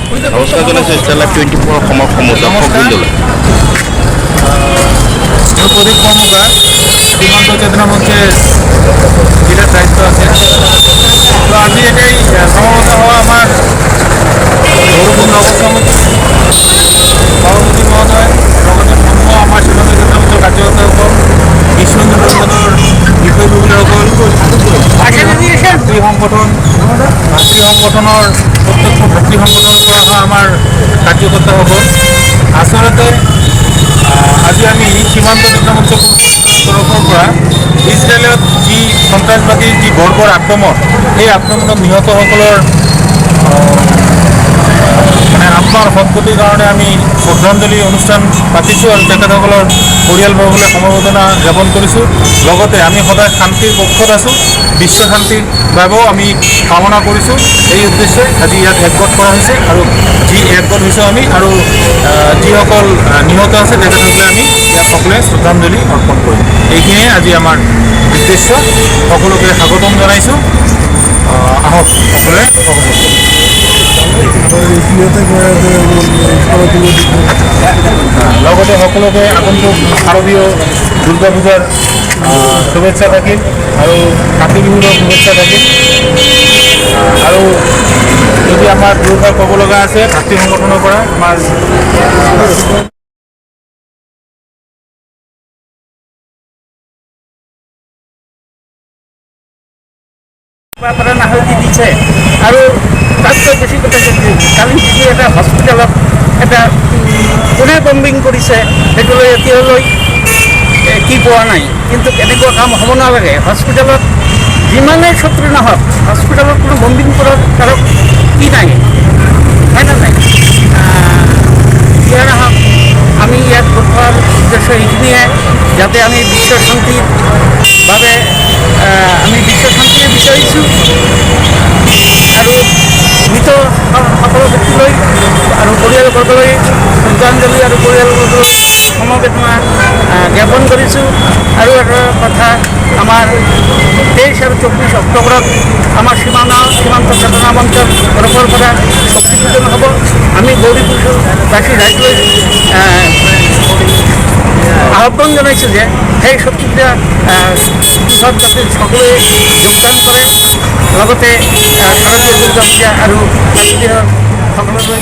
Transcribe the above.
নমস্কাৰ জনাইছোঁ star live 24 অসমৰ সমদৰ্শকবৃন্দলৈ। মই প্ৰদীপ কৰ্মকাৰ, সীমান্ত চেতনা মঞ্চের জেলার দায়িত্ব আছে। তো আজি এটাই সমাবেত হওয়া আমার গৌরবপূর্ণ অবস্থামতি সভাপতি মহোদয় লগতে আমার সীমান্ত চেতনা মঞ্চের কার্যকর্তাসকল বিশ্ববন্ধু সংগঠনের বিষয়ববীয়াসকল ভাতৃ সংগঠনের প্রত্যক্ষ ভাতৃ সংগঠনের পৰা আমাৰ কাৰ্যকৰ্তাসকল আসলতে আজি আমি সীমান্ত চেতনা মঞ্চ তৰফৰ পৰা ইজৰাইলত যি সন্ত্ৰাসবাদীৰ যি বৰ্বৰ আক্ৰমণ এই আক্ৰমণত নিহতসকলৰ মানে আত্মাৰ সদ্গতিৰ কাৰণে আমি শ্ৰদ্ধাঞ্জলি অনুষ্ঠান পাতিছোঁ আৰু তেখেতসকলৰ পৰিয়ালবৰ্গলৈ সমবেদনা জ্ঞাপন কৰিছোঁ। লগতে আমি সদায় শান্তিৰ পক্ষত আছোঁ, বিশ্ব শান্তিৰ বাবেও আমি কামনা কৰিছোঁ। এই উদ্দেশ্যে আজি ইয়াত একগোট কৰা হৈছে আৰু যি একগোট হৈছোঁ আমি আৰু যিসকল নিহত আছে তেখেতসকলে আমি ইয়াত সকলোৱে শ্ৰদ্ধাঞ্জলি অৰ্পণ কৰিম। এইখিনিয়ে আজি আমাৰ উদ্দেশ্য। সকলোকে স্বাগতম জনাইছোঁ। আহক সকলোৱে লগতে সকলোকে আগন্তুক শাৰদীয় দুৰ্গা পূজাৰ শুভেচ্ছা থাকিল আৰু কাতি বিহুৰ শুভেচ্ছা থাকিল। আৰু যদি আমাৰ দুৰ্গা ক'ব লগা আছে ভাতৃ সংগঠনৰ পৰা আমাৰ নাহতি দিছে আৰু তাতকৈ বেছি কথা কালি যিটো এটা হস্পিটেলত এটা কোনে বম্বিং কৰিছে সেইটোলৈ এতিয়ালৈ কি পোৱা নাই। কিন্তু এনেকুৱা কাম হ'ব নালাগে। হস্পিটেলত যিমানেই শত্ৰু নহওক হস্পিটেলত কোনো বম্বিং কৰাৰ কাৰণ কি নাই, হয়নে নাই? যিয়ে নহওক আমি ইয়াত গোটোৱাৰ উদ্দেশ্য এইখিনিয়ে যাতে আমি বিশ্ব শান্তিৰ বাবে আমি বিশ্ব শান্তিয়ে বিচাৰিছোঁ আৰু মৃত সকলো ব্যক্তিলৈ আৰু পৰিয়ালবৰ্গলৈ শ্ৰদ্ধাঞ্জলি আৰু পৰিয়ালবৰ্গলৈ সমবেদনা জ্ঞাপন কৰিছোঁ। আৰু এটা কথা, আমাৰ 23 আৰু 24 অক্টোবৰত আমাৰ সীমান্ত চেতনা মঞ্চৰ তৰফৰ পৰা শক্তি পূজন হ'ব। আমি গৌৰীপুৰবাসী ৰাইজলৈ আহ্বান জনাইছোঁ যে সেই শক্তি পূজা উৎসৱ যাতে সকলোৱে যোগদান কৰে। লগতে শাৰদীয় দুৰ্গা পূজা আৰু কাতি বিহুৰ সকলোলৈ